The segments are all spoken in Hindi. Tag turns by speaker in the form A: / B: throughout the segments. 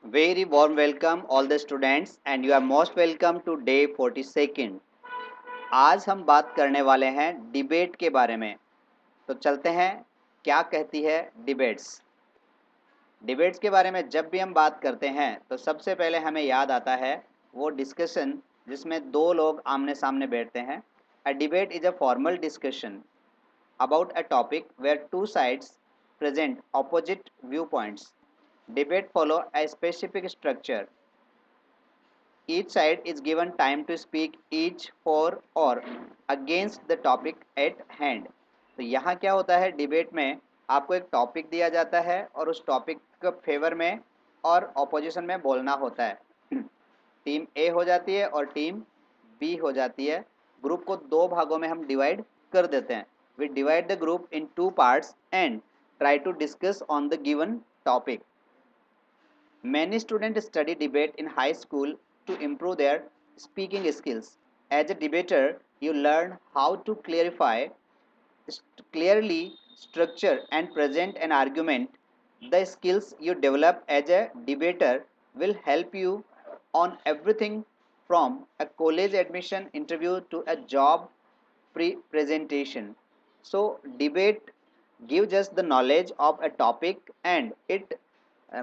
A: Very warm welcome all the students and you are most welcome to day 42nd। आज हम बात करने वाले हैं डिबेट के बारे में। तो चलते हैं, क्या कहती है डिबेट्स। डिबेट्स के बारे में जब भी हम बात करते हैं तो सबसे पहले हमें याद आता है वो डिस्कशन जिसमें दो लोग आमने सामने बैठते हैं। अ debate is a formal discussion about a topic where two sides present opposite viewpoints. Debate follow a specific structure. Each side is given time to speak each for or against the topic at hand. तो यहाँ क्या होता है डिबेट में, आपको एक टॉपिक दिया जाता है और उस टॉपिक के फेवर में और ऑपोजिशन में बोलना होता है। टीम ए हो जाती है और टीम बी हो जाती है। ग्रुप को दो भागों में हम डिवाइड कर देते हैं। We divide the group in two parts and try to discuss on the given topic. Many students study debate in high school to improve their speaking skills. As a debater, you learn how to clearly structure and present an argument. The skills you develop as a debater will help you on everything from a college admission interview to a job presentation. So, debate gives us the knowledge of a topic and it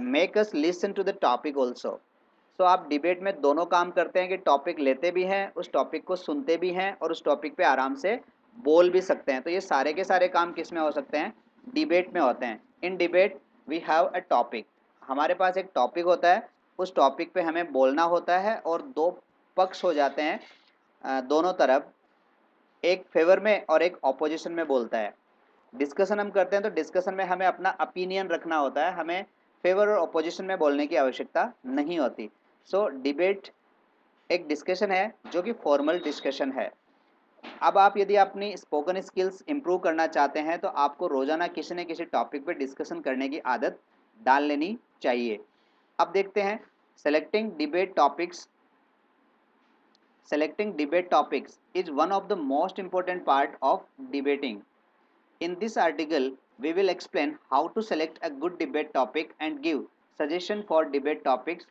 A: make us listen to the topic also. So आप डिबेट में दोनों काम करते हैं कि टॉपिक लेते भी हैं, उस टॉपिक को सुनते भी हैं और उस टॉपिक पे आराम से बोल भी सकते हैं। तो ये सारे के सारे काम किस में हो सकते हैं? डिबेट में होते हैं। In debate we have a topic, हमारे पास एक टॉपिक होता है, उस टॉपिक पे हमें बोलना होता है और दो पक्ष हो जाते हैं, दोनों तरफ एक फेवर में और एक ऑपोजिशन में बोलता है। डिस्कशन हम करते हैं तो डिस्कशन में हमें अपना ओपिनियन रखना होता है, हमें फेवर और ऑपोजिशन में बोलने की आवश्यकता नहीं होती। सो डिबेट एक डिस्कशन है जो कि फॉर्मल डिस्कशन है। अब आप यदि अपनी स्पोकन स्किल्स इंप्रूव करना चाहते हैं तो आपको रोजाना किसी न किसी टॉपिक पर डिस्कशन करने की आदत डाल लेनी चाहिए। अब देखते हैं selecting debate topics. Selecting debate topics is one of the most important part of debating. In this article, we will explain how to select a good debate topic and give suggestion for debate topics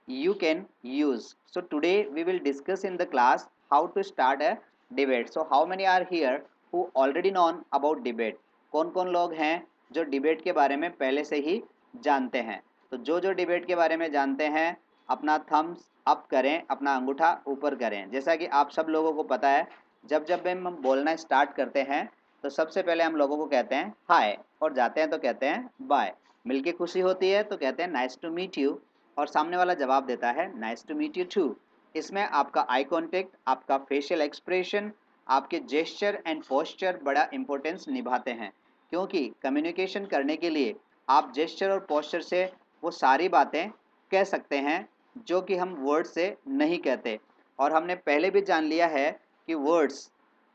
A: you can use. So today we will discuss in the class how to start a debate. So how many are here who already known about debate? कौन कौन लोग हैं जो डिबेट के बारे में पहले से ही जानते हैं? तो जो डिबेट के बारे में जानते हैं अपना थम्स अप करें, अपना अंगूठा ऊपर करें। जैसा कि आप सब लोगों को पता है, जब जब हम बोलना स्टार्ट करते हैं तो सबसे पहले हम लोगों को कहते हैं हाय और जाते हैं तो कहते हैं बाय। मिलके खुशी होती है तो कहते हैं नाइस टू मीट यू और सामने वाला जवाब देता है nice to meet you too. इसमें आपका आई कांटेक्ट, आपका फेशियल एक्सप्रेशन, आपके जेस्चर एंड पोस्चर बड़ा इंपॉर्टेंस निभाते हैं, क्योंकि कम्युनिकेशन करने के लिए आप जेस्चर और पोस्चर से वो सारी बातें कह सकते हैं जो कि हम वर्ड से नहीं कहते। और हमने पहले भी जान लिया है कि वर्ड्स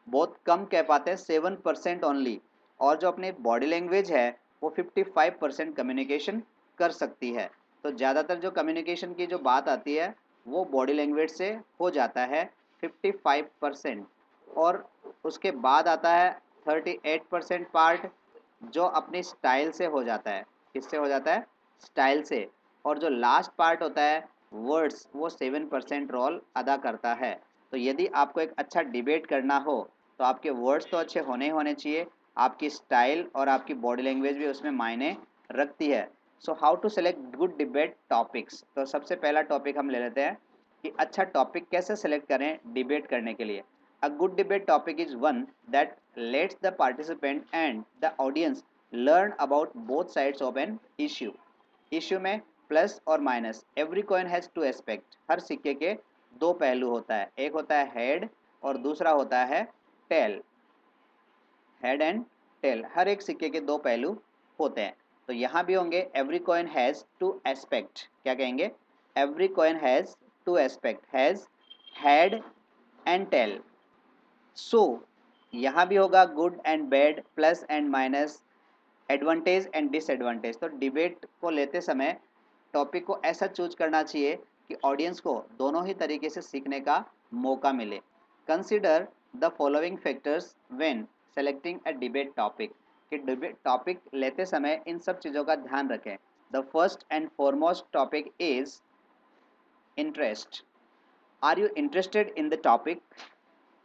A: बहुत कम कह पाते हैं, 7% ओनली, और जो अपनी बॉडी लैंग्वेज है वो 55% कम्युनिकेशन कर सकती है। तो ज़्यादातर जो कम्युनिकेशन की जो बात आती है वो बॉडी लैंग्वेज से हो जाता है 55%। और उसके बाद आता है 38% पार्ट जो अपनी स्टाइल से हो जाता है। किससे हो जाता है? स्टाइल से। और जो लास्ट पार्ट होता है वर्ड्स, वो 7% रोल अदा करता है। तो यदि आपको एक अच्छा डिबेट करना हो तो आपके वर्ड्स तो अच्छे होने ही होने चाहिए, आपकी स्टाइल और आपकी बॉडी लैंग्वेज भी उसमें मायने रखती है। So how to select good debate topics. तो सबसे पहला टॉपिक हम ले लेते हैं कि अच्छा टॉपिक कैसे सेलेक्ट करें डिबेट करने के लिए। A good debate topic is one that lets the participant and the audience learn about both sides of an issue. Issue में प्लस और minus, every coin has two aspect. हर सिक्के के दो पहलू होता है, एक होता है हेड और दूसरा होता है टेल। हेड एंड टेल, हर एक सिक्के के दो पहलू होते हैं। तो यहाँ भी होंगे every coin has two aspect. क्या कहेंगे? Every coin has two aspect, has head and tail. So यहाँ भी होगा good and bad, plus and minus, advantage and disadvantage. तो डिबेट को लेते समय टॉपिक को ऐसा चूज करना चाहिए कि ऑडियंस को दोनों ही तरीके से सीखने का मौका मिले। Consider the following factors when selecting a debate topic. कि डिबेट टॉपिक लेते समय इन सब चीज़ों का ध्यान रखें। The first and foremost topic is interest. Are you interested in the topic?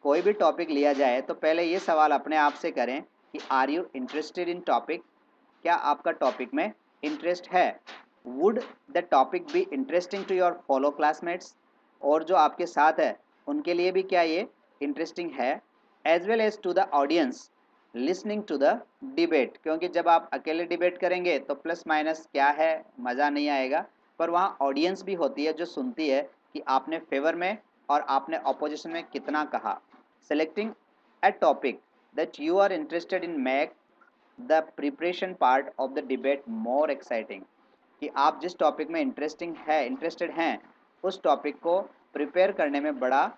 A: कोई भी टॉपिक लिया जाए तो पहले ये सवाल अपने आप से करें कि are you interested in topic? क्या आपका टॉपिक में इंटरेस्ट है? Would the topic be interesting to your fellow classmates? और जो आपके साथ है उनके लिए भी क्या ये इंटरेस्टिंग है? As well as to the audience listening to the debate, क्योंकि जब आप अकेले डिबेट करेंगे तो प्लस माइनस क्या है, मज़ा नहीं आएगा, पर वहाँ ऑडियंस भी होती है जो सुनती है कि आपने फेवर में और आपने अपोजिशन में कितना कहा. Selecting a topic that you are interested in make the preparation part of the debate more exciting. कि आप जिस टॉपिक में इंटरेस्टेड हैं उस टॉपिक को प्रिपेयर करने में बड़ा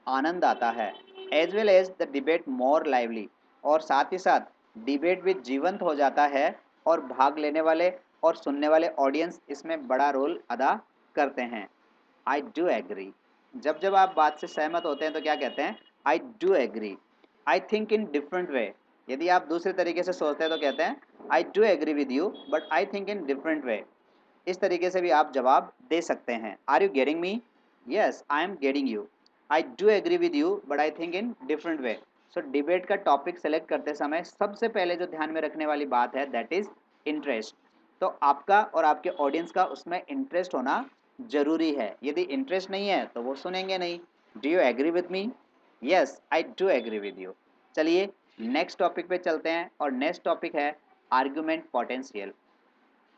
A: आनंद आता है. As well as the debate more lively, और साथ ही साथ डिबेट भी जीवंत हो जाता है और भाग लेने वाले और सुनने वाले ऑडियंस इसमें बड़ा रोल अदा करते हैं. I do agree. जब जब आप बात से सहमत होते हैं तो क्या कहते हैं? I do agree. I think in different way. यदि आप दूसरे तरीके से सोचते हैं तो कहते हैं I do agree with you but I think in different way. इस तरीके से भी आप जवाब दे सकते हैं. Are you getting me? Yes, I am getting you. I do agree with you but I think in different way. So debate का टॉपिक सेलेक्ट करते समय सबसे पहले जो ध्यान में रखने वाली बात है दैट इज इंटरेस्ट. तो आपका और आपके ऑडियंस का उसमें इंटरेस्ट होना जरूरी है. यदि इंटरेस्ट नहीं है तो वो सुनेंगे नहीं. Do you agree with me? Yes, I do agree with you. चलिए नेक्स्ट टॉपिक पे चलते हैं और नेक्स्ट टॉपिक है argument potential.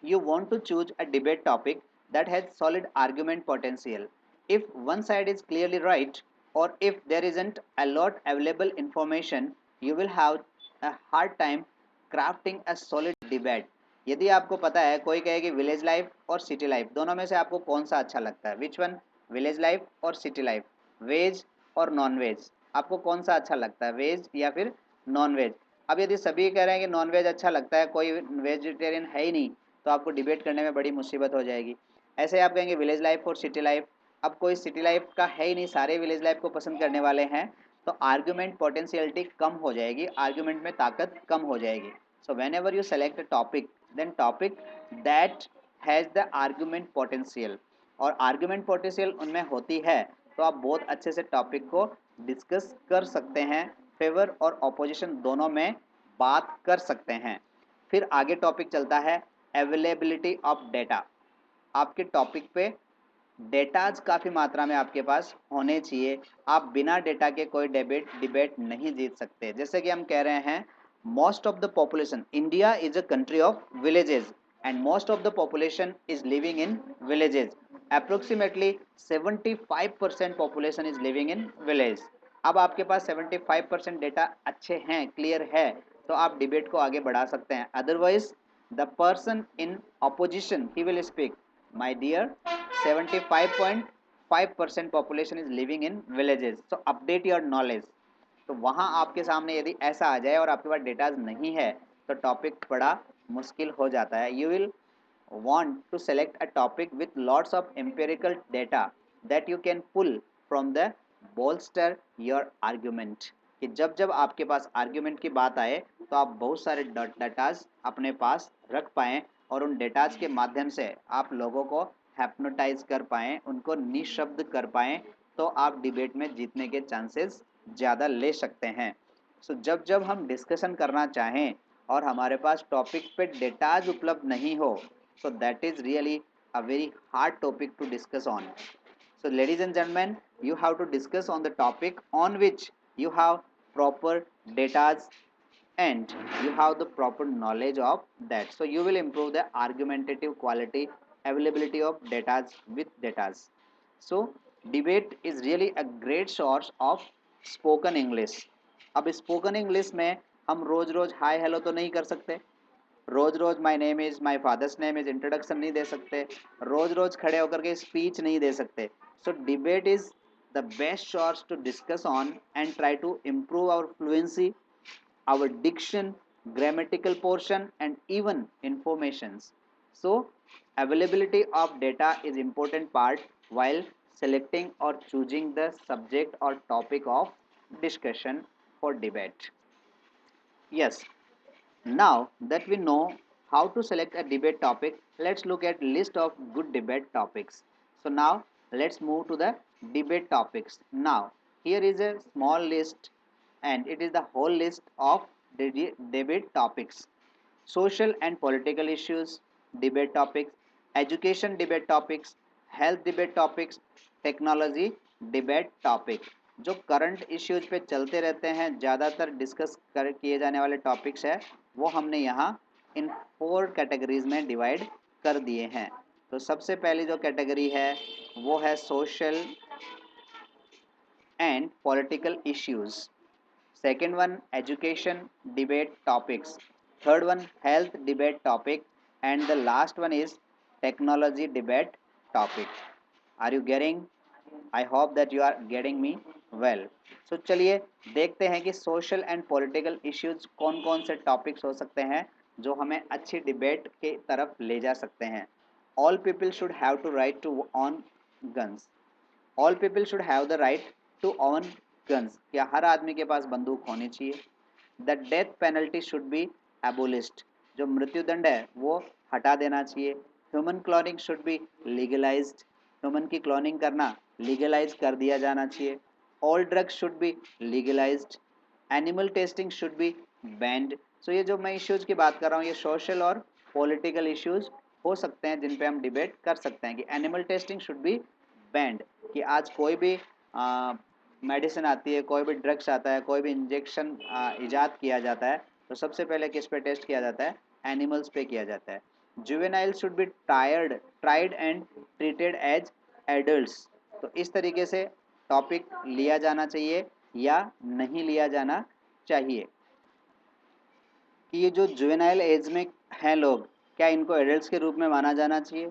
A: You want to choose a debate topic that has solid argument potential. If one side is clearly right, or if there isn't a lot available information, you will have a hard time crafting a solid debate. यदि आपको पता है, कोई कहे कि विलेज लाइफ और सिटी लाइफ, दोनों में से आपको कौन सा अच्छा लगता है? Which one? विलेज लाइफ और सिटी लाइफ, वेज और नॉन वेज, आपको कौन सा अच्छा लगता है, वेज या फिर नॉन वेज? अब यदि सभी कह रहे हैं कि नॉन वेज अच्छा लगता है, कोई वेजिटेरियन है ही नहीं, तो आपको डिबेट करने में बड़ी मुसीबत हो जाएगी. ऐसे आप कहेंगे विलेज लाइफ और सिटी लाइफ, अब कोई सिटी लाइफ का है ही नहीं, सारे विलेज लाइफ को पसंद करने वाले हैं, तो आर्ग्यूमेंट पोटेंशियलिटी कम हो जाएगी, आर्ग्यूमेंट में ताकत कम हो जाएगी. So whenever you select a topic, then topic that has the argument potential, और आर्ग्यूमेंट पोटेंशियल उनमें होती है तो आप बहुत अच्छे से टॉपिक को डिस्कस कर सकते हैं, फेवर और ऑपोजिशन दोनों में बात कर सकते हैं. फिर आगे टॉपिक चलता है अवेलेबिलिटी ऑफ डेटा. आपके टॉपिक पे डेटाज काफ़ी मात्रा में आपके पास होने चाहिए. आप बिना डेटा के कोई डिबेट नहीं जीत सकते. जैसे कि हम कह रहे हैं most of the population, India is a country of villages and most of the population is living in villages. Approximately 75% population is living in village. अब आपके पास 75% डेटा अच्छे हैं, क्लियर है, तो आप डिबेट को आगे बढ़ा सकते हैं. Otherwise the person in opposition he will speak, my dear, 75.5% population is living in villages, so update your knowledge. तो वहाँ आपके सामने यदि ऐसा आ जाए और आपके पास डेटा नहीं है तो टॉपिक बड़ा मुश्किल हो जाता है. You will want to select a topic with lots of empirical data that you can pull from the bolster your argument. कि जब जब आपके पास आर्ग्यूमेंट की बात आए तो आप बहुत सारे डेटाज अपने पास रख पाएँ और उन डेटाज के माध्यम से आप लोगों को हैप्नोटाइज कर पाएँ, उनको निशब्द कर पाएँ, तो आप डिबेट में जीतने के चांसेस ज़्यादा ले सकते हैं. सो जब जब हम डिस्कशन करना चाहें और हमारे पास टॉपिक पे डेटाज उपलब्ध नहीं हो, so that is really a very hard topic to discuss on. So ladies and gentlemen, you have to discuss on the topic on which you have proper data and you have the proper knowledge of that. So you will improve the argumentative quality, availability of data with data. So debate is really a great source of spoken English. अब स्पोकन इंग्लिश में हम रोज रोज हाय हेलो तो नहीं कर सकते, रोज रोज my name is, my father's name is introduction नहीं दे सकते, रोज रोज खड़े होकर के स्पीच नहीं दे सकते. So debate is the best source to discuss on and try to improve our fluency, our diction, grammatical portion, and even informations. So availability of data is important part while selecting or choosing the subject or topic of discussion for debate. Yes, now that we know how to select a debate topic, let's look at list of good debate topics. So now let's move to the debate topics. Now here is a small list and it is the whole list of debate topics. Social and political issues debate topics, education debate topics, health debate topics, technology debate topic. जो करंट इश्यूज पे चलते रहते हैं, ज़्यादातर डिस्कस कर किए जाने वाले टॉपिक्स है, वो हमने यहाँ इन 4 कैटेगरीज में डिवाइड कर दिए हैं। तो सबसे पहली जो कैटेगरी है वो है social and political issues. Second one, education debate topics. Third one, health debate topic. And the last one is technology debate topic. Are you getting? I hope that you are getting me well. So चलिए देखते हैं कि social and political issues कौन कौन से topics हो सकते हैं जो हमें अच्छी debate के तरफ ले जा सकते हैं। All people should have to right to own guns. All people should have the right to own guns. क्या हर आदमी के पास बंदूक होनी चाहिए? The death penalty should be abolished. जो मृत्युदंड है वो हटा देना चाहिए। Human cloning should be legalised. Human की क्लोनिंग करना लीगलाइज कर दिया जाना चाहिए। All drugs should be legalised. Animal testing should be banned. So ये जो मैं इश्यूज की बात कर रहा हूँ ये सोशल और पॉलिटिकल इश्यूज हो सकते हैं जिन पे हम डिबेट कर सकते हैं कि animal testing should be band. कि आज कोई भी मेडिसिन आती है, कोई भी ड्रग्स आता है, कोई भी इंजेक्शन इजाद किया जाता है तो सबसे पहले किस पे टेस्ट किया जाता है? एनिमल्स पे किया जाता है। Juvenile should be tried and treated as adults. तो इस तरीके से टॉपिक लिया जाना चाहिए या नहीं लिया जाना चाहिए कि ये जो जुवेनाइल एज में हैं लोग, क्या इनको एडल्ट्स के रूप में माना जाना चाहिए?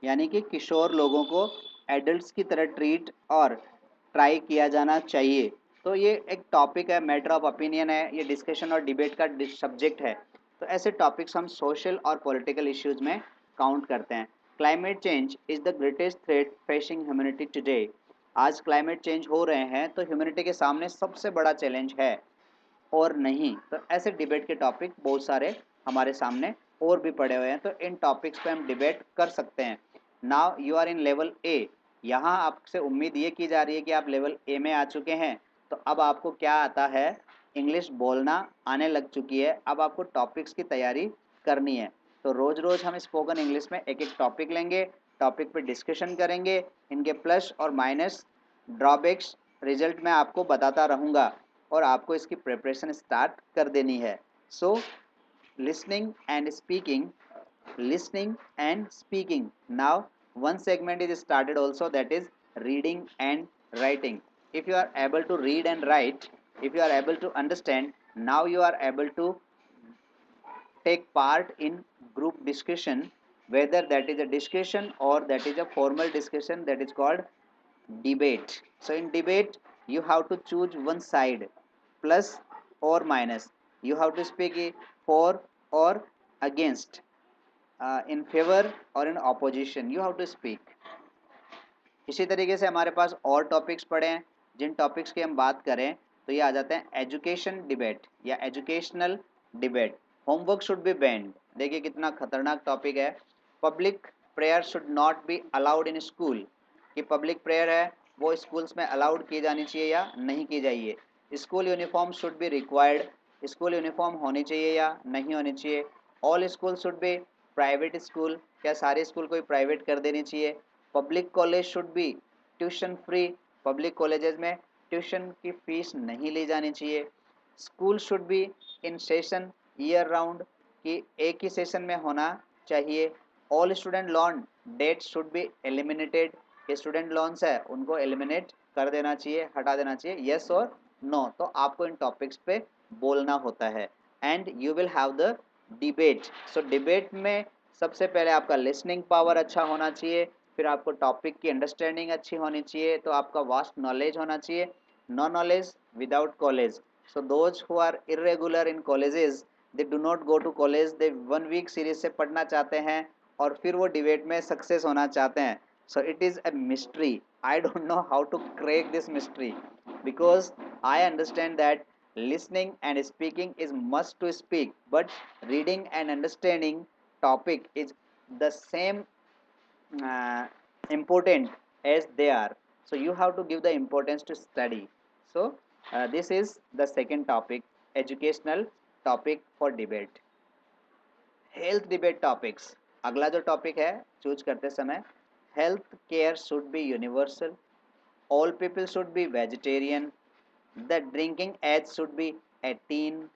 A: यानी कि किशोर लोगों को एडल्ट्स की तरह ट्रीट और ट्राई किया जाना चाहिए। तो ये एक टॉपिक है, मैटर ऑफ ओपिनियन है, ये डिस्कशन और डिबेट का सब्जेक्ट है। तो ऐसे टॉपिक्स हम सोशल और पॉलिटिकल इश्यूज में काउंट करते हैं। Climate change is the greatest threat facing humanity today. आज क्लाइमेट चेंज हो रहे हैं तो ह्यूमैनिटी के सामने सबसे बड़ा चैलेंज है और नहीं। तो ऐसे डिबेट के टॉपिक बहुत सारे हमारे सामने और भी पड़े हुए हैं, तो इन टॉपिक्स पे हम डिबेट कर सकते हैं। Now you are in level A. यहाँ आपसे उम्मीद ये की जा रही है कि आप लेवल ए में आ चुके हैं। तो अब आपको क्या आता है? इंग्लिश बोलना आने लग चुकी है। अब आपको टॉपिक्स की तैयारी करनी है। तो रोज़ रोज़ हम स्पोकन इंग्लिश में एक एक टॉपिक लेंगे, टॉपिक पे डिस्कशन करेंगे, इनके प्लस और माइनस ड्रॉबैक्स रिजल्ट में आपको बताता रहूँगा और आपको इसकी प्रिपरेशन स्टार्ट कर देनी है। So listening and speaking, listening and speaking. Now one segment is started also, that is reading and writing. If you are able to read and write, if you are able to understand, now you are able to take part in group discussion, whether that is a discussion or that is a formal discussion, that is called debate. So in debate you have to choose one side, plus or minus. You have to speak for or against, in favor or in opposition, you have to speak. इसी तरीके से हमारे पास और टॉपिक्स पड़े हैं। जिन टॉपिक्स की हम बात करें तो ये आ जाते हैं एजुकेशन डिबेट या educational debate. Homework should be band. देखिए कितना खतरनाक टॉपिक है। Public prayer should not be allowed in school. कि पब्लिक प्रेयर है वो स्कूल्स में अलाउड की जानी चाहिए या नहीं की जाइए। School uniform should be required. School uniform होनी चाहिए या नहीं होनी चाहिए। All school should be private school. क्या सारे स्कूल को ही प्राइवेट कर देनी चाहिए? Public college should be tuition free. Public colleges में ट्यूशन की फीस नहीं ली जानी चाहिए। School should be in session year round. कि एक ही सेशन में होना चाहिए। All student loan debt should be eliminated. Student loans है उनको एलिमिनेट कर देना चाहिए, हटा देना चाहिए, यस और नो। तो आपको इन टॉपिक्स पे बोलना होता है and you will have the debate. So debate में सबसे पहले आपका लिसनिंग पावर अच्छा होना चाहिए, फिर आपको टॉपिक की अंडरस्टैंडिंग अच्छी होनी चाहिए, तो आपका वास्ट नॉलेज होना चाहिए। No knowledge without college. So those who are irregular in colleges, they do not go to college, they 1 week series से पढ़ना चाहते हैं और फिर वो डिबेट में सक्सेस होना चाहते हैं। So it is a mystery. I don't know how to crack this mystery because I understand that Listening and speaking is must to speak, but reading and understanding topic is the same uh, important as they are. So you have to give the importance to study. So this is the second topic, educational topic for debate. Health debate topics, अगला जो टॉपिक है चूज करते समय, health care should be universal, all people should be vegetarian, the drinking age should be 18,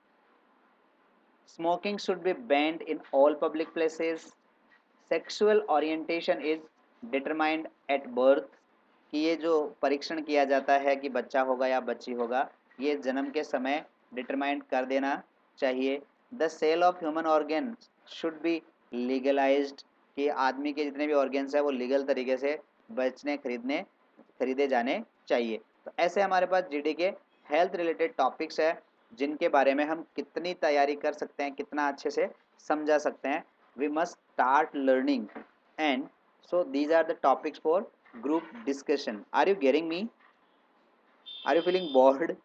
A: smoking should be banned in all public places, sexual orientation is determined at birth, कि ये जो परीक्षण किया जाता है कि बच्चा होगा या बच्ची होगा, ये जन्म के समय डिटरमाइंड कर देना चाहिए। The sale of human organ should be legalized, कि आदमी के जितने भी ऑर्गन्स हैं वो लीगल तरीके से बेचने खरीदे जाने चाहिए। तो ऐसे हमारे पास जीडी के हेल्थ रिलेटेड टॉपिक्स है जिनके बारे में हम कितनी तैयारी कर सकते हैं, कितना अच्छे से समझा सकते हैं। We must start learning, and so these are the topics for group discussion. Are you getting me? Are you feeling bored?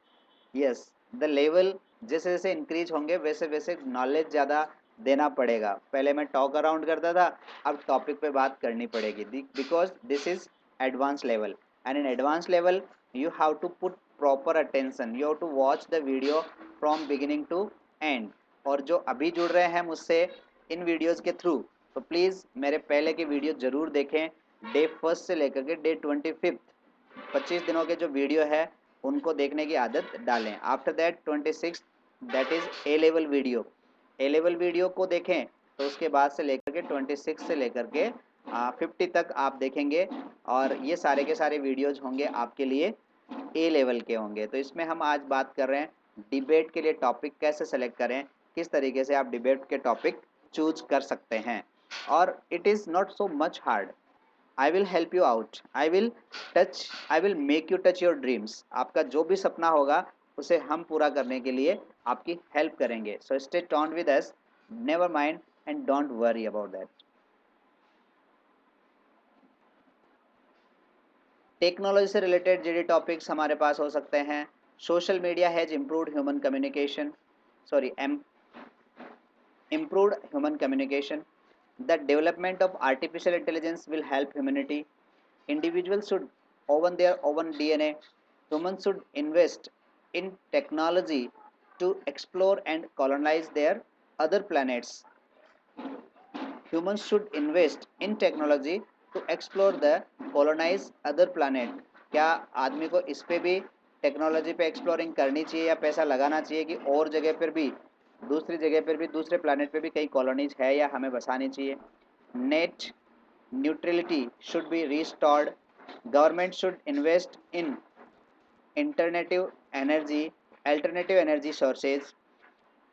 A: Yes, the level जैसे जैसे इंक्रीज होंगे वैसे वैसे नॉलेज ज़्यादा देना पड़ेगा। पहले मैं टॉक अराउंड करता था, अब टॉपिक पे बात करनी पड़ेगी, because this is advance level, and in advance level you have to put proper attention, you have to watch the video from beginning to end. और जो अभी जुड़ रहे हैं मुझसे इन वीडियोज़ के थ्रू, तो प्लीज़ मेरे पहले के वीडियो ज़रूर देखें, डे फर्स्ट से लेकर के डे 25, 25 दिनों के जो वीडियो है उनको देखने की आदत डालें। After that 26, that is a level video, A level video को देखें तो उसके बाद से लेकर के 26 से लेकर के 50 तक आप देखेंगे, और ये सारे के सारे वीडियोज होंगे आपके लिए ए लेवल के होंगे। तो इसमें हम आज बात कर रहे हैं डिबेट के लिए टॉपिक कैसे सेलेक्ट करें, किस तरीके से आप डिबेट के टॉपिक चूज कर सकते हैं। और it is not so much hard, I will help you out, I will make you touch your dreams. आपका जो भी सपना होगा उसे हम पूरा करने के लिए आपकी हेल्प करेंगे। So stay tuned with us, never mind and don't worry about that. Technology से रिलेटेड जीडी टॉपिक्स हमारे पास हो सकते हैं। Social media has improved human communication, sorry improved human communication. The development of artificial intelligence will help humanity. Individuals should own their own DNA. Humans should invest in technology to explore and colonize their other planets. Humans should invest in technology to explore the colonize other planet. क्या आदमी को इस पे भी टेक्नोलॉजी पे एक्सप्लोरिंग करनी चाहिए या पैसा लगाना चाहिए कि और जगह पर भी, दूसरी जगह पर भी, दूसरे प्लानट पे भी कई कॉलोनीज है या हमें बसानी चाहिए। Net neutrality should be restored. Government should invest in alternative energy alternative energy sources.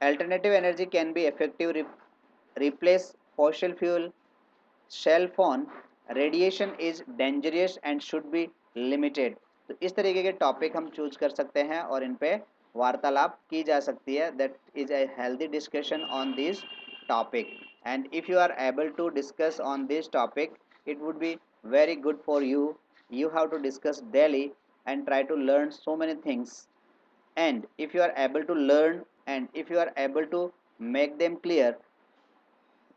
A: Alternative energy can be effective replace fossil fuel. Cell phone radiation is dangerous and should be limited. तो इस तरीके के टॉपिक हम चूज कर सकते हैं और इन पे वार्तालाप की जा सकती है। That is a healthy discussion on this topic, and if you are able to discuss on this topic, it would be very good for you. You have to discuss daily and try to learn so many things, and if you are able to learn and if you are able to make them clear,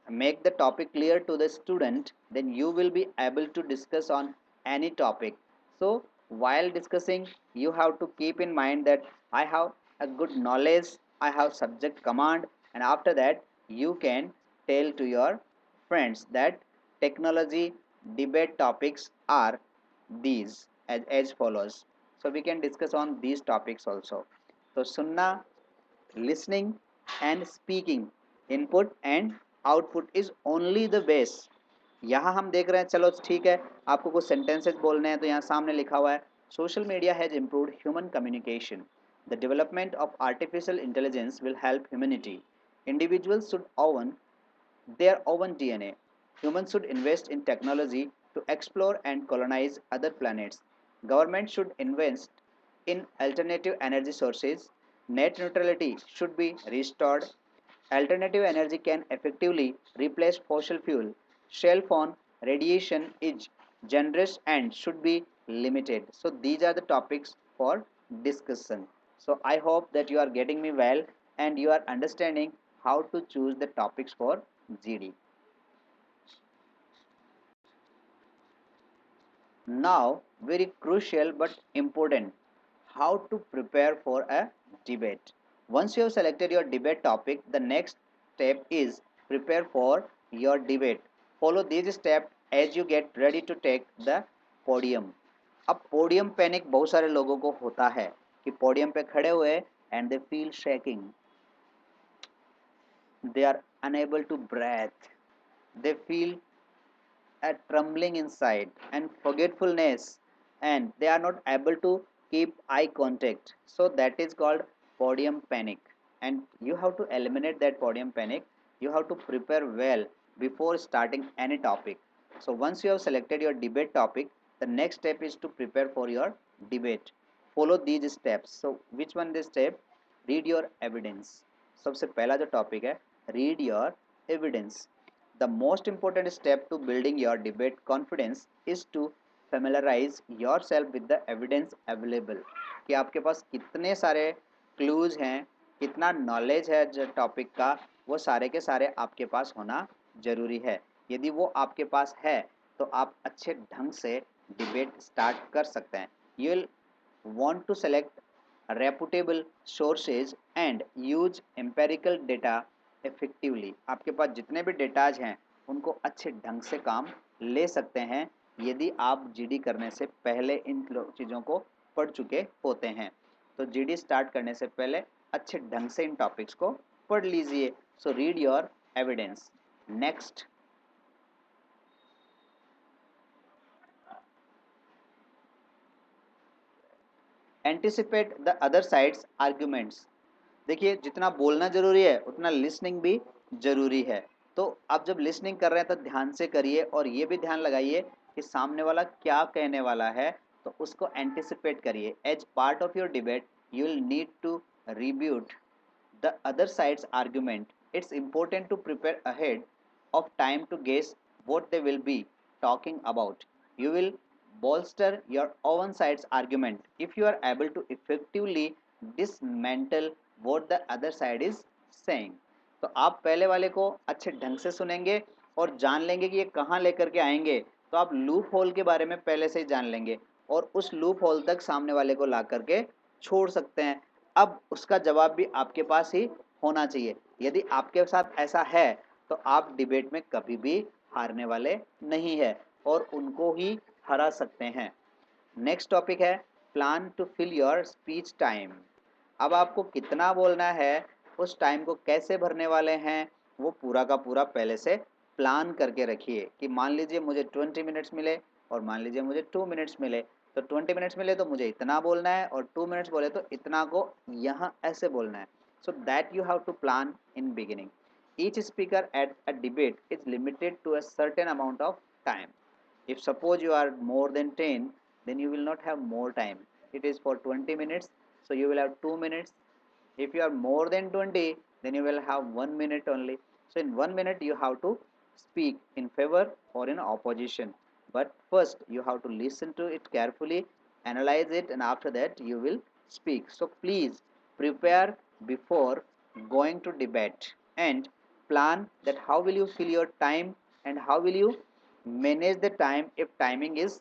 A: make the topic clear to the student, then you will be able to discuss on any topic. So while discussing, you have to keep in mind that I have a good knowledge, I have subject command, and after that you can tell to your friends that technology debate topics are these as follows. So we can discuss on these topics also. So sunna, listening and speaking, input and output is only the base. यहाँ हम देख रहे हैं, चलो ठीक है, आपको कुछ सेंटेंसेस बोलने हैं तो यहाँ सामने लिखा हुआ है social media has improved human communication, the development of artificial intelligence will help humanity, individuals should oven their own DNA. Humans should invest in technology to explore and colonize other planets. Government should invest in alternative energy sources. Net neutrality should be restored. Alternative energy can effectively replace fossil fuel. Shell phone radiation is generous and should be limited. So these are the topics for discussion. So I hope that you are getting me well and you are understanding how to choose the topics for GD. Now, very crucial but important, how to prepare for a debate. Once you have selected your debate topic, the next step is prepare for your debate. Follow these steps as you get ready to take the podium. अब पोडियम पैनिक बहुत सारे लोगों को होता है कि पोडियम पे खड़े हुए and they feel shaking, they are unable to breathe, they feel a trembling inside and forgetfulness, and they are not able to keep eye contact. So that is called podium panic, and you have to eliminate that podium panic. You have to prepare well before starting any topic. So once you have selected your debate topic, the next step is to prepare for your debate. Follow these steps. So which one this step? Read your evidence. सबसे पहला जो टॉपिक है, read your evidence. The most important step to building your debate confidence is to familiarize yourself with the evidence available. कि आपके पास कितने सारे क्लूज हैं, कितना नॉलेज है जो टॉपिक का, वो सारे के सारे आपके पास होना जरूरी है. यदि वो आपके पास है तो आप अच्छे ढंग से डिबेट स्टार्ट कर सकते हैं. You will want to select reputable sources and use empirical data effectively. आपके पास जितने भी डेटाज हैं उनको अच्छे ढंग से काम ले सकते हैं यदि आप जीडी करने से पहले इन चीज़ों को पढ़ चुके होते हैं. तो जीडी स्टार्ट करने से पहले अच्छे ढंग से इन टॉपिक्स को पढ़ लीजिए. So read your evidence. Next, anticipate the other sides arguments. देखिए, जितना बोलना जरूरी है उतना लिसनिंग भी जरूरी है. तो आप जब लिसनिंग कर रहे हैं तो ध्यान से करिए और ये भी ध्यान लगाइए कि सामने वाला क्या कहने वाला है, तो उसको एंटिसिपेट करिए. As part of your debate you will need to rebut the other side's argument. It's important to prepare ahead of time to guess what they will be talking about. You will bolster your own side's argument if you are able to effectively dismantle what the other side is saying. तो आप पहले वाले को अच्छे ढंग से सुनेंगे और जान लेंगे कि ये कहाँ लेकर के आएंगे. तो आप लूप होल के बारे में पहले से ही जान लेंगे और उस लूप होल तक सामने वाले को ला करके छोड़ सकते हैं. अब उसका जवाब भी आपके पास ही होना चाहिए. यदि आपके साथ ऐसा है तो आप डिबेट में कभी भी हारने वाले नहीं है और उनको ही हरा सकते हैं. नेक्स्ट टॉपिक है plan to fill your speech time. अब आपको कितना बोलना है, उस टाइम को कैसे भरने वाले हैं, वो पूरा का पूरा पहले से प्लान करके रखिए. कि मान लीजिए मुझे 20 मिनट्स मिले और मान लीजिए मुझे 2 मिनट्स मिले, तो 20 मिनट्स मिले तो मुझे इतना बोलना है और 2 मिनट्स बोले तो इतना को यहाँ ऐसे बोलना है. So that you have to plan in beginning. Each speaker at a debate is limited to a certain amount of time. If suppose you are more than 10, then you will not have more time. It is for 20 minutes, so you will have 2 minutes. If you are more than 20, then you will have 1 minute only. So in 1 minute you have to speak in favor or in opposition. But first you have to listen to it carefully, analyze it, and after that you will speak. So please prepare before going to debate and plan that how will you fill your time and how will you manage the time if timing is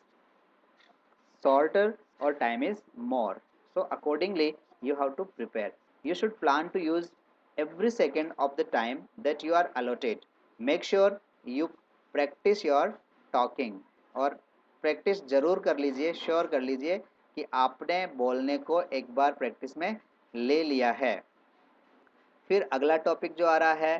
A: shorter or time is more. So accordingly you have to prepare. You should plan to use every second of the time that you are allotted. Make sure you practice your talking और प्रैक्टिस जरूर कर लीजिए, श्योर कर लीजिए कि आपने बोलने को एक बार प्रैक्टिस में ले लिया है. फिर अगला टॉपिक जो आ रहा है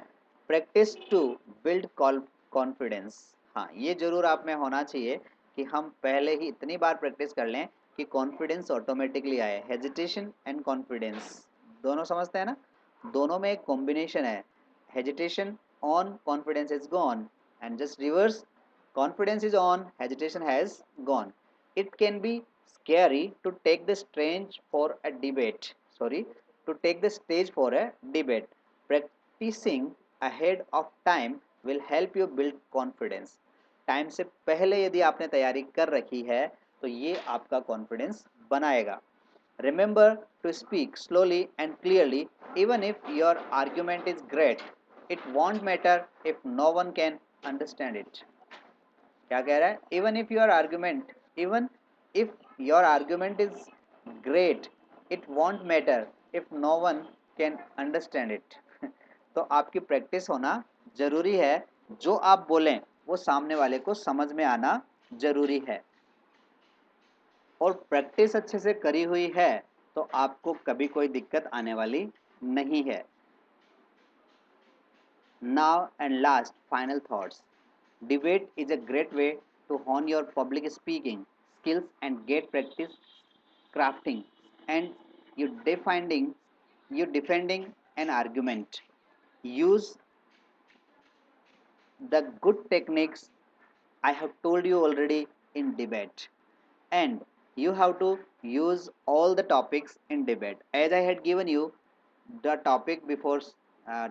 A: प्रैक्टिस टू बिल्ड कॉन्फिडेंस. हाँ, ये जरूर आप में होना चाहिए कि हम पहले ही इतनी बार प्रैक्टिस कर लें कि कॉन्फिडेंस ऑटोमेटिकली आए. हेजिटेशन एंड कॉन्फिडेंस दोनों समझते हैं ना, दोनों में एक कॉम्बिनेशन है. Hesitation on, confidence is gone, and just reverse, confidence is on, hesitation has gone. It can be scary to take the stage for a debate. Sorry, to take the stage for a debate. Practicing ahead of time will help you build confidence. Time से पहले यदि आपने तैयारी कर रखी है तो ये आपका कॉन्फिडेंस बनाएगा. Remember to speak slowly and clearly. Even if your argument is great, it won't matter if no one can understand it. क्या कह रहा है? Even if your argument is great, it won't matter if no one can understand it. तो आपकी प्रैक्टिस होना जरूरी है. जो आप बोलें वो सामने वाले को समझ में आना जरूरी है. और प्रैक्टिस अच्छे से करी हुई है तो आपको कभी कोई दिक्कत आने वाली नहीं है. Now and last, final thoughts. Debate is a great way to hone your public speaking skills and get practice crafting and you defending an argument. Use the good techniques I have told you already in debate, and you have to use all the topics in debate as I had given you the topic before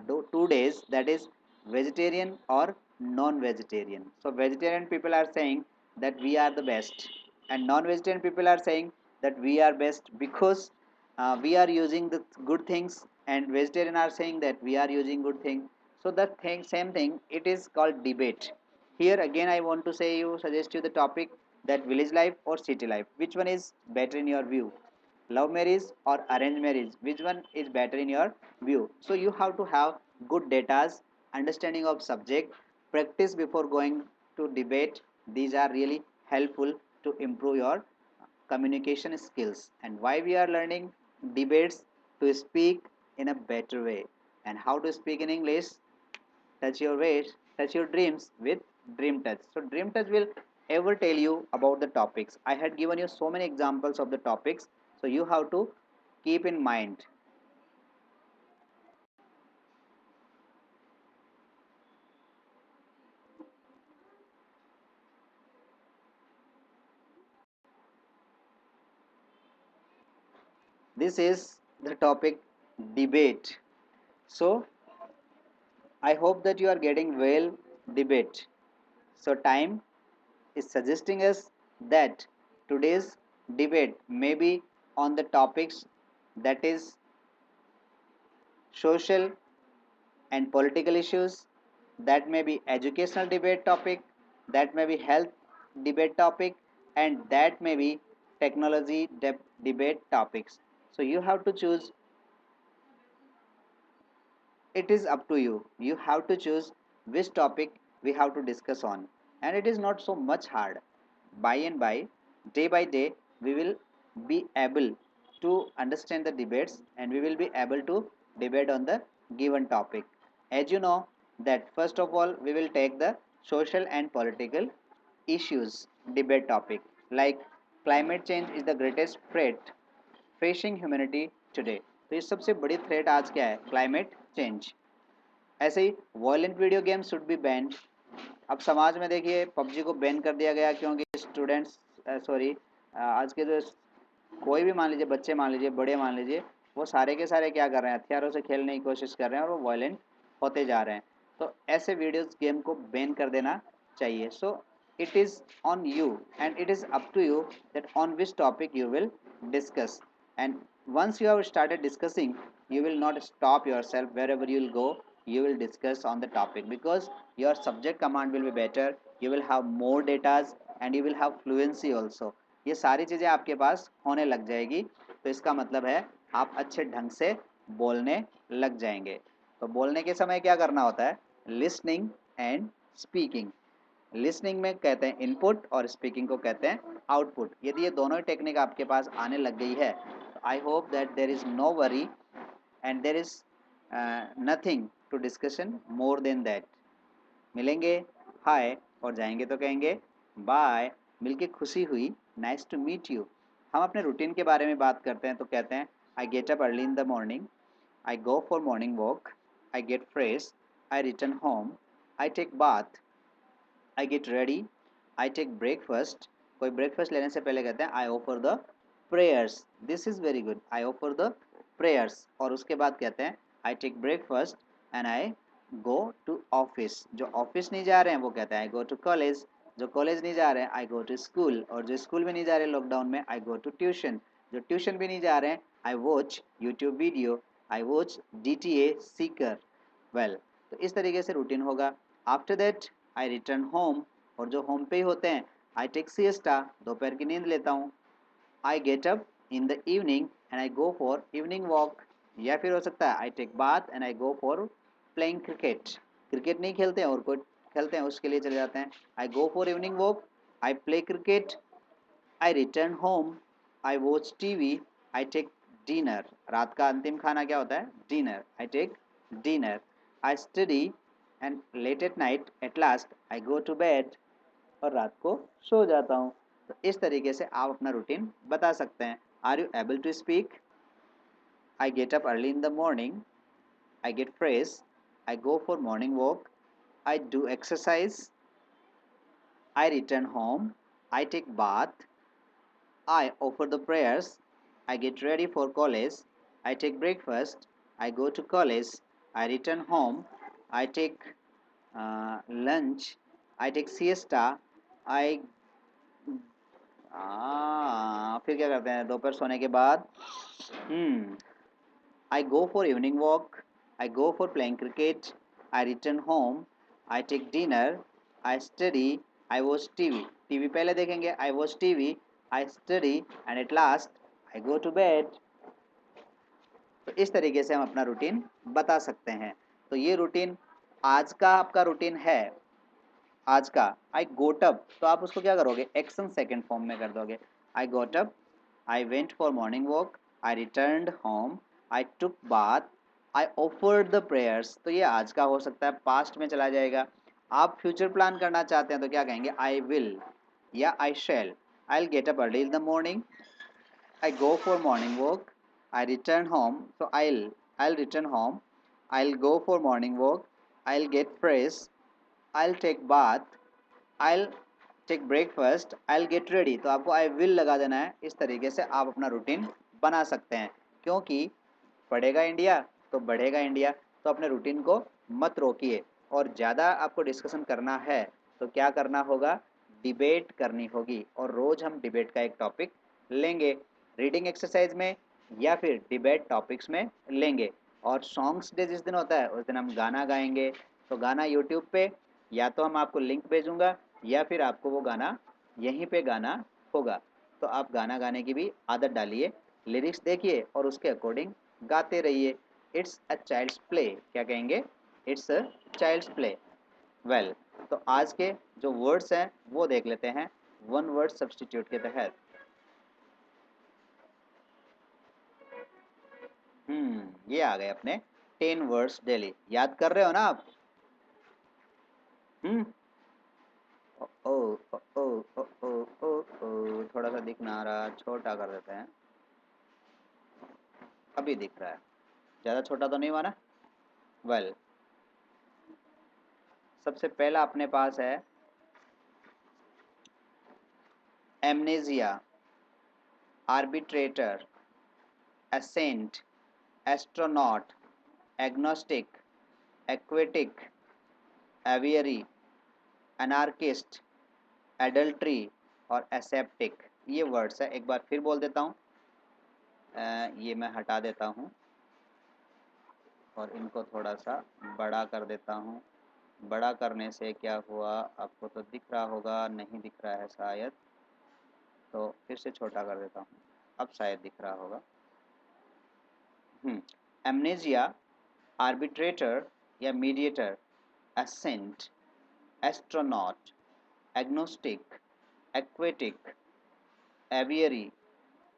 A: 2 days, that is vegetarian or non-vegetarian. So vegetarian people are saying that we are the best and non-vegetarian people are saying that we are best because we are using the good things, and vegetarian are saying that we are using good things. So the thing, same thing, it is called debate. Here again I want to suggest you the topic, that village life or city life, which one is better in your view? Love marriage or arranged marriage, which one is better in your view? So you have to have good data, understanding of subject, practice before going to debate. These are really helpful to improve your communication skills. And why we are learning debates? To speak in a better way. And how to speak in English? Touch your ways, touch your dreams with Dream Touch. So Dream Touch will ever tell you about the topics. I had given you so many examples of the topics, so you have to keep in mind. This is the topic, debate. So I hope that you are getting well debate. So time is suggesting us that today's debate may be on the topics, that is social and political issues, that may be educational debate topic, that may be health debate topic, and that may be technology debate topics. So you have to choose. It is up to you. You have to choose which topic we have to discuss on, and it is not so much hard. By and by day, we will be able to understand the debates and we will be able to debate on the given topic. As you know, that first of all, we will take the social and political issues debate topic, like climate change is the greatest threat facing humanity today. तो ये सबसे बड़ी थ्रेट आज क्या है? Climate change. ऐसे ही violent video game should be banned. अब समाज में देखिए पबजी को बैन कर दिया गया क्योंकि स्टूडेंट्स, सॉरी, आज के जो कोई भी मान लीजिए, बच्चे मान लीजिए, बड़े मान लीजिए, वो सारे के सारे क्या कर रहे हैं? हथियारों से खेलने की कोशिश कर रहे हैं और वो वायलेंट होते जा रहे हैं. तो ऐसे वीडियोस गेम को बैन कर देना चाहिए. So it is on you and it is up to you that on which topic you will discuss. And once you have started discussing, you will not stop yourself. Wherever you will go, you will discuss on the topic, because your subject command will be better, you will have more data and you will have fluency also. ये सारी चीज़ें आपके पास होने लग जाएगी, तो इसका मतलब है आप अच्छे ढंग से बोलने लग जाएंगे. तो बोलने के समय क्या करना होता है? Listening and speaking. लिसनिंग में कहते हैं इनपुट और स्पीकिंग को कहते हैं आउटपुट. यदि ये दोनों ही टेक्निक आपके पास आने लग गई है, तो I hope that there is no worry and there is nothing to discussion more than that. मिलेंगे हाय और जाएंगे तो कहेंगे बाय. मिलके खुशी हुई. Nice to meet you. हम अपने रूटीन के बारे में बात करते हैं तो कहते हैं I get up early in the morning, I go for morning walk, I get fresh, I return home, I take bath, I get ready, I take breakfast. कोई ब्रेकफास्ट लेने से पहले कहते हैं I offer the prayers. This is very good. I offer the prayers. और उसके बाद कहते हैं I take breakfast and I go to office. जो ऑफिस नहीं जा रहे हैं वो कहते हैं आई गो टू कॉलेज. जो कॉलेज नहीं जा रहे हैं आई गो टू स्कूल. और जो स्कूल में नहीं जा रहे लॉकडाउन में, आई गो टू ट्यूशन. जो ट्यूशन भी नहीं जा रहे हैं, I watch YouTube video, I watch DTA Sikar. Well, तो इस तरीके से रूटीन होगा। After that I return home, और जो होम पे ही होते हैं, आई टेक सिएस्टा, दोपहर की नींद लेता हूँ। I get up in the evening and I go for evening walk, या फिर हो सकता है I take bath and I go for playing cricket. Cricket नहीं खेलते हैं और कोई खेलते हैं, उसके लिए चले जाते हैं। I go for evening walk, I play cricket, I return home, I watch TV, I take dinner. रात का अंतिम खाना क्या होता है? Dinner. I take dinner, I study and late at night at last I go to bed, और रात को सो जाता हूँ। तो इस तरीके से आप अपना रूटीन बता सकते हैं। Are you able to speak? I get up early in the morning, I get fresh, I go for morning walk, I do exercise, I return home, I take bath, I offer the prayers, I get ready for college, I take breakfast, I go to college, I return home, I take lunch, I take siesta, I फिर क्या करते हैं दोपहर सोने के बाद? I go for evening walk, I go for playing cricket, I return home, I take dinner, I study, I watch TV. TV पहले देखेंगे, I watch TV, I study and at last I go to bed. तो इस तरीके से हम अपना रूटीन बता सकते हैं। तो ये रूटीन आज का आपका रूटीन है। आज का आई गोट अप, तो आप उसको क्या करोगे? एक्शन सेकंड फॉर्म में कर दोगे। I got up, I went for morning walk, I returned home, I took bath, I offered the prayers. तो ये आज का हो सकता है, पास्ट में चला जाएगा। आप फ्यूचर प्लान करना चाहते हैं तो क्या कहेंगे? आई विल या I shall. I will get up early in the morning, I go for morning walk, I return home. So I'll return home, I'll go for morning walk, I'll get fresh, I'll take bath, I'll take breakfast, I'll get ready. तो आपको I will लगा देना है। इस तरीके से आप अपना रूटीन बना सकते हैं, क्योंकि पढ़ेगा इंडिया तो बढ़ेगा इंडिया। तो अपने रूटीन को मत रोकिए, और ज़्यादा आपको डिस्कशन करना है तो क्या करना होगा? डिबेट करनी होगी, और रोज़ हम डिबेट का एक टॉपिक लेंगे, रीडिंग एक्सरसाइज में या फिर डिबेट टॉपिक्स में लेंगे। और सॉन्ग्स डे जिस दिन होता है उस दिन हम गाना गाएंगे। तो गाना यूट्यूब पे या तो हम आपको लिंक भेजूंगा, या फिर आपको वो गाना यहीं पे गाना होगा। तो आप गाना गाने की भी आदत डालिए, लिरिक्स देखिए और उसके अकॉर्डिंग गाते रहिए। It's a child's play. क्या कहेंगे? It's a child's play. Well, तो आज के जो वर्ड्स हैं वो देख लेते हैं वन वर्ड सब्सटीट्यूट के तहत। ये आ गए अपने 10 वर्ड्स डेली। याद कर रहे हो ना आप? हम्म ओ ओ ओ ओ ओ ओ ओ ओ, थोड़ा सा दिख ना रहा, छोटा कर देते हैं। अभी दिख रहा है, ज़्यादा छोटा तो नहीं हुआ ना? वेल, सबसे पहला अपने पास है amnesia, arbitrator, ascent, astronaut, agnostic, aquatic, aviary, anarchist, adultery और एसेप्टिक। ये वर्ड्स है। एक बार फिर बोल देता हूँ, ये मैं हटा देता हूँ और इनको थोड़ा सा बड़ा कर देता हूँ। बड़ा करने से क्या हुआ, आपको तो दिख रहा होगा, नहीं दिख रहा है शायद, तो फिर से छोटा कर देता हूँ, अब शायद दिख रहा होगा। एमनेजिया, आर्बिट्रेटर या mediator, assent, astronaut, agnostic, aquatic, aviary,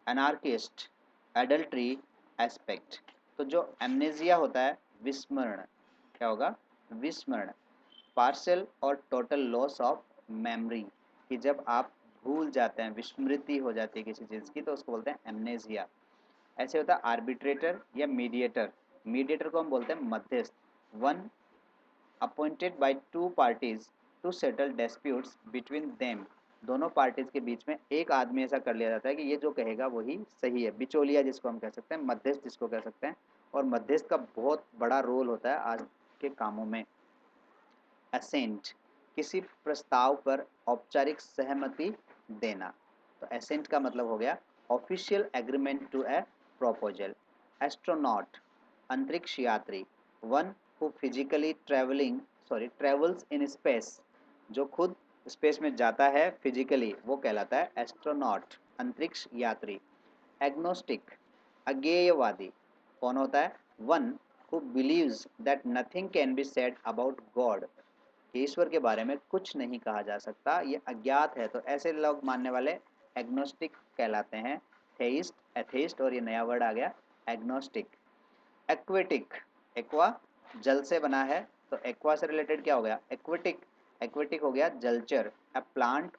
A: anarchist, adultery, aspect. तो जो एमनेजिया होता है, विस्मरण। क्या होगा? विस्मरण। पार्शियल और टोटल लॉस ऑफ मेमोरी, कि जब आप भूल जाते हैं, विस्मृति हो जाती है किसी चीज़ की, तो उसको बोलते हैं एमनेजिया। ऐसे होता है आर्बिट्रेटर या मीडिएटर। मीडिएटर को हम बोलते हैं मध्यस्थ। One appointed by two parties to settle disputes between them. दोनों पार्टीज के बीच में एक आदमी ऐसा कर लिया जाता है कि ये जो कहेगा वही सही है। बिचौलिया जिसको हम कह सकते हैं, मध्यस्थ जिसको कह सकते हैं। और मध्यस्थ का बहुत बड़ा रोल होता है आज के कामों में। एसेंट, किसी प्रस्ताव पर औपचारिक सहमति देना। तो एसेंट का मतलब हो गया official agreement to a proposal. Astronaut, अंतरिक्ष यात्री, one who physically travels in space, जो खुद स्पेस में जाता है फिजिकली, वो कहलाता है एस्ट्रोनॉट, अंतरिक्ष यात्री. एग्नोस्टिक, अज्ञेयवादी, कौन होता है? One who believes that nothing can be said about God, कि ईश्वर के बारे में कुछ नहीं कहा जा सकता, ये अज्ञात है, तो ऐसे लोग मानने वाले एग्नोस्टिक कहलाते हैं. थेइस्ट, एथेइस्ट, और ये नया वर्ड आ गया एग्नोस्टिक. एक्वेटिक, एक्वा जल से बना है, तो एक्वा से रिलेटेड क्या हो गया? एक्वेटिक. एक्वेटिक हो गया जलचर. A plant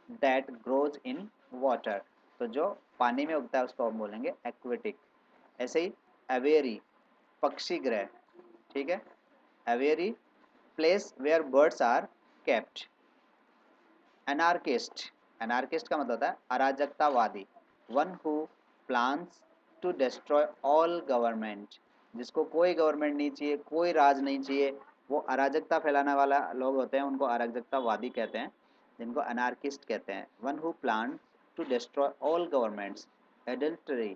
A: that grows in water, तो जो पानी में उगता है उसको हम बोलेंगे एक्वेटिक. ऐसे ही एवेरी, पक्षी ग्रह, ठीक है. Aviary, place where birds are kept. Anarchist, anarchist का मतलब होता है अराजकतावादी. One who plans to destroy all government, जिसको कोई गवर्नमेंट नहीं चाहिए, कोई राज नहीं चाहिए, वो अराजकता फैलाने वाला लोग होते हैं, उनको अराजकतावादी कहते हैं, जिनको अनार्किस्ट कहते हैं. One who plan to destroy all governments. Adultery,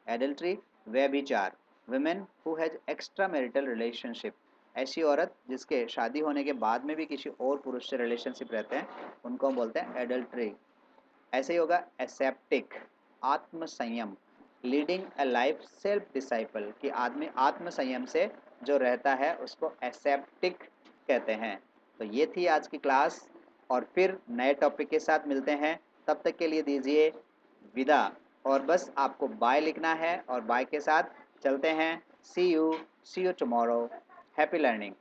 A: adultery व्यभिचार. Women who has extra marital relationship, ऐसी औरत जिसके शादी होने के बाद में भी किसी और पुरुष से रिलेशनशिप रहते हैं, उनको हम बोलते हैं एडल्ट्री. ऐसे ही होगा एसेप्टिक, आत्मसंयम. Leading a life self disciple, कि आदमी आत्मसंयम से जो रहता है उसको एसेप्टिक कहते हैं. तो ये थी आज की क्लास, और फिर नए टॉपिक के साथ मिलते हैं. तब तक के लिए दीजिए विदा, और बस आपको बाय लिखना है और बाय के साथ चलते हैं. सी यू टुमारो. Happy learning.